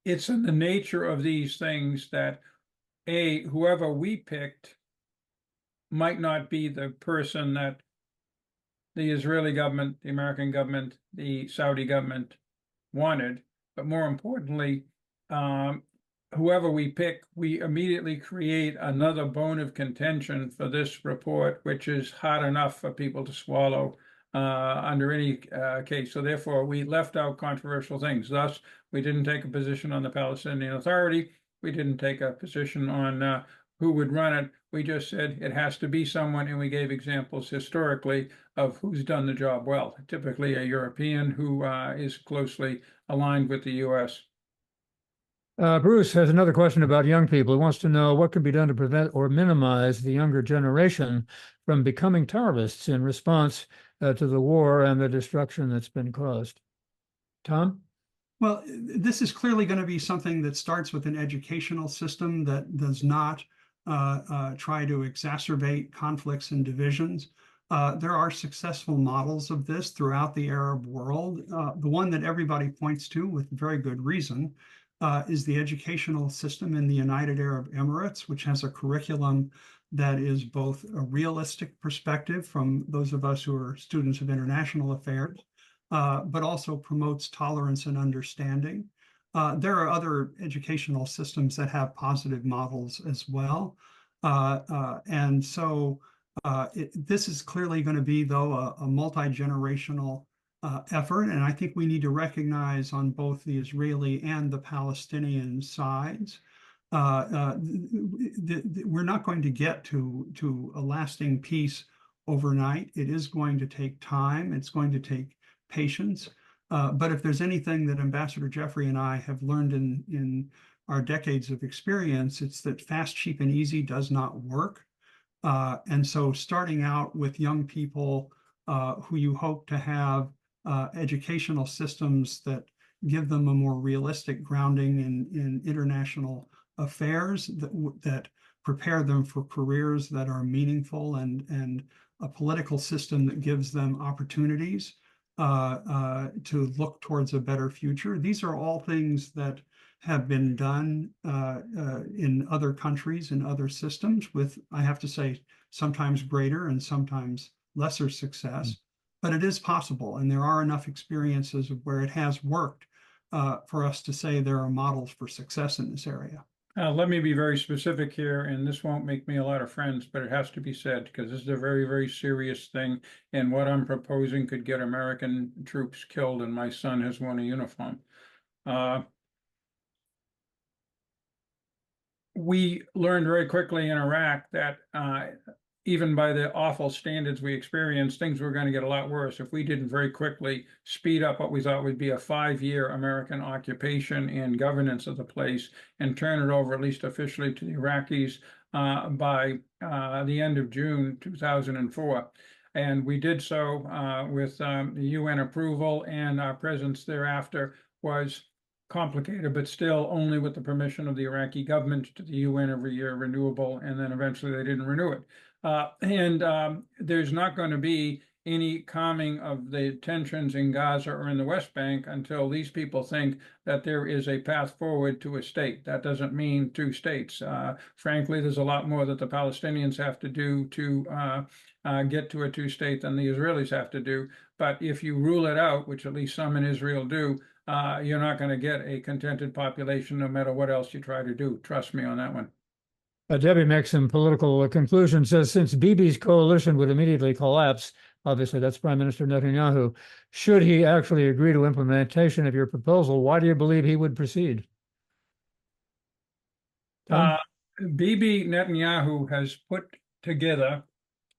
It's in the nature of these things that whoever we picked might not be the person that the Israeli government, the American government, the Saudi government wanted. But more importantly, whoever we pick, we immediately create another bone of contention for this report, which is hard enough for people to swallow under any case. So therefore, we left out controversial things. Thus, we didn't take a position on the Palestinian Authority. We didn't take a position on who would run it. We just said it has to be someone, and we gave examples historically of who's done the job well. Typically a European who is closely aligned with the U.S. Bruce has another question about young people. He wants to know what can be done to prevent or minimize the younger generation from becoming terrorists in response to the war and the destruction that's been caused. Tom? Well, this is clearly going to be something that starts with an educational system that does not try to exacerbate conflicts and divisions. There are successful models of this throughout the Arab world. The one that everybody points to with very good reason is the educational system in the United Arab Emirates, which has a curriculum that is both a realistic perspective from those of us who are students of international affairs, but also promotes tolerance and understanding. There are other educational systems that have positive models as well. And so this is clearly going to be, though, a multi-generational effort. And I think we need to recognize on both the Israeli and the Palestinian sides, we're not going to get to a lasting peace overnight. It is going to take time. It's going to take patience. But if there's anything that Ambassador Jeffrey and I have learned in our decades of experience, it's that fast, cheap, and easy does not work. And so starting out with young people who you hope to have educational systems that give them a more realistic grounding in international affairs, that prepare them for careers that are meaningful, and a political system that gives them opportunities to look towards a better future. These are all things that have been done in other countries and other systems with, I have to say, sometimes greater and sometimes lesser success. But it is possible, and there are enough experiences of where it has worked for us to say there are models for success in this area. Let me be very specific here, and this won't make me a lot of friends, but it has to be said because this is a very, very serious thing, and what I'm proposing could get American troops killed, and my son has worn a uniform. We learned very quickly in Iraq that even by the awful standards we experienced, things were going to get a lot worse if we didn't very quickly speed up what we thought would be a 5-year American occupation and governance of the place and turn it over, at least officially, to the Iraqis by the end of June 2004. And we did so with the UN approval, and our presence thereafter was complicated, but still only with the permission of the Iraqi government to the UN every year, renewable, and then eventually they didn't renew it. There's not going to be any calming of the tensions in Gaza or in the West Bank until these people think that there is a path forward to a state. That doesn't mean two states. Frankly, there's a lot more that the Palestinians have to do to get to a two-state than the Israelis have to do. But if you rule it out, which at least some in Israel do, you're not going to get a contented population no matter what else you try to do. Trust me on that one. Debbie makes some political conclusion, says since Bibi's coalition would immediately collapse, obviously that's Prime Minister Netanyahu, should he actually agree to implementation of your proposal, why do you believe he would proceed? Bibi Netanyahu has put together,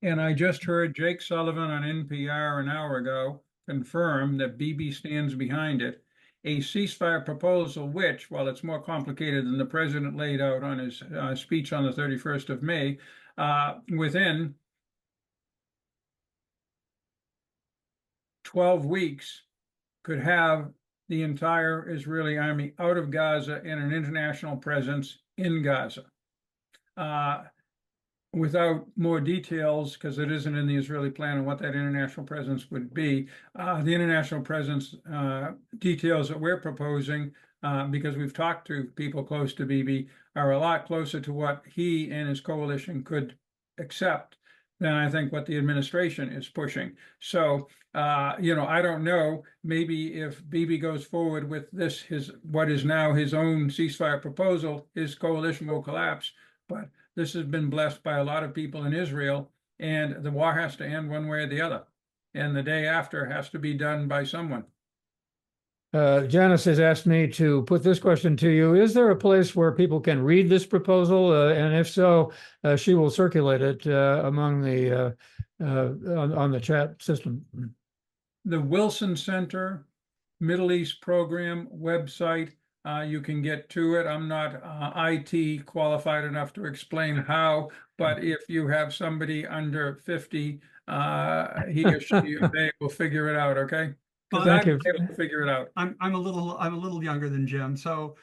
and I just heard Jake Sullivan on NPR an hour ago confirm that Bibi stands behind it, a ceasefire proposal which, while it's more complicated than the president laid out on his speech on the 31st of May, within 12 weeks could have the entire Israeli army out of Gaza and an international presence in Gaza. Without more details, because it isn't in the Israeli plan on what that international presence would be, the international presence details that we're proposing, because we've talked to people close to Bibi, are a lot closer to what he and his coalition could accept than I think what the administration is pushing. So, I don't know, maybe if Bibi goes forward with this, what is now his own ceasefire proposal, his coalition will collapse. But this has been blessed by a lot of people in Israel, and the war has to end one way or the other. And the day after has to be done by someone. Janice has asked me to put this question to you. Is there a place where people can read this proposal? And if so, she will circulate it among the on the chat system. The Wilson Center Middle East Program website, you can get to it. I'm not IT qualified enough to explain how, but if you have somebody under 50, he or she or they will figure it out, okay? Well, Thank you. Able to figure it out. I'm a little younger than Jim. So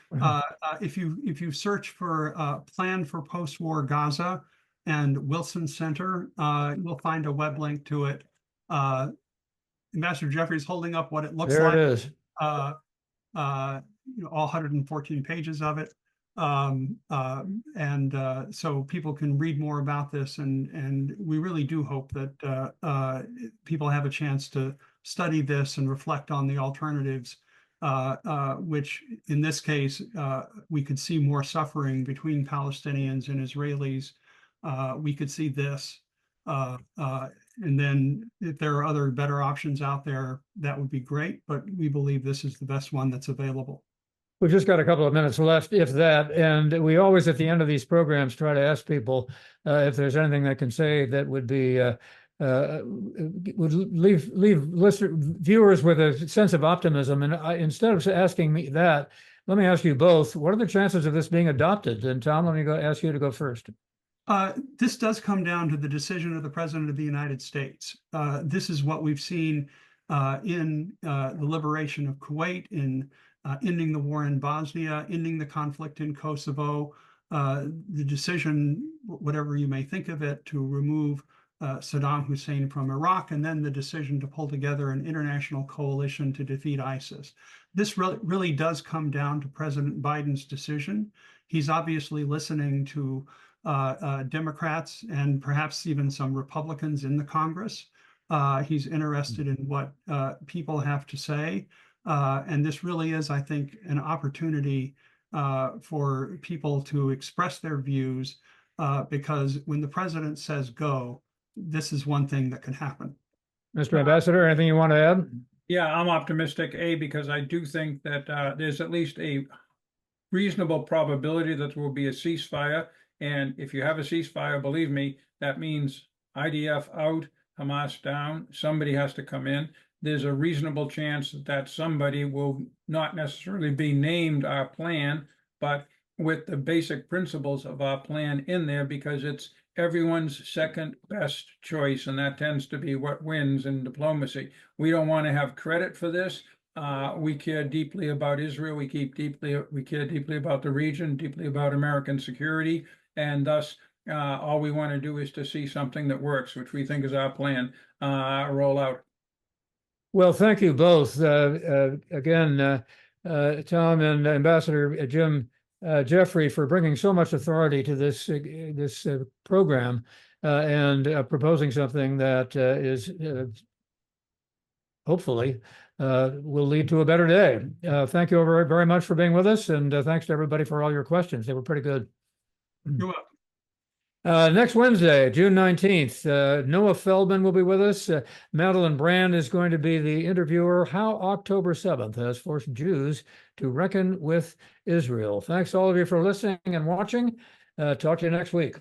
if you search for Plan for Post-War Gaza and Wilson Center, you'll find a web link to it. Ambassador Jeffrey is holding up what it looks There like. it is. All 114 pages of it. So people can read more about this, and we really do hope that people have a chance to study this and reflect on the alternatives, which in this case, we could see more suffering between Palestinians and Israelis. We could see this. And then if there are other better options out there, that would be great, but we believe this is the best one that's available. We've just got a couple of minutes left, if that, and we always at the end of these programs try to ask people if there's anything they can say that would be would leave viewers with a sense of optimism. And instead of asking me that, let me ask you both: what are the chances of this being adopted? And Tom, let me ask you to go first. This does come down to the decision of the President of the United States. This is what we've seen in the liberation of Kuwait, in ending the war in Bosnia, ending the conflict in Kosovo, the decision, whatever you may think of it, to remove Saddam Hussein from Iraq, and then the decision to pull together an international coalition to defeat ISIS. This really does come down to President Biden's decision. He's obviously listening to Democrats and perhaps even some Republicans in the Congress. He's interested in what people have to say. And this really is, I think, an opportunity for people to express their views, because when the president says go, this is one thing that can happen. Mr. Ambassador, anything you want to add? Yeah, I'm optimistic, because I do think that there's at least a reasonable probability that there will be a ceasefire. And if you have a ceasefire, believe me, that means IDF out, Hamas down, somebody has to come in. There's a reasonable chance that somebody will not necessarily be named our plan, but with the basic principles of our plan in there, because it's everyone's second best choice, and that tends to be what wins in diplomacy. We don't want to have credit for this. We care deeply about Israel. We care deeply about the region, deeply about American security, and thus All we want to do is to see something that works, which we think is our plan, roll out. Well, thank you both. Again, Tom and Ambassador Jim Jeffrey, for bringing so much authority to this program and proposing something that is hopefully will lead to a better day. Thank you very, very much for being with us, and thanks to everybody for all your questions. They were pretty good. You're welcome. Next Wednesday, June 19th, Noah Feldman will be with us. Madeline Brand is going to be the interviewer. How October 7th has forced Jews to reckon with Israel. Thanks all of you for listening and watching. Talk to you next week.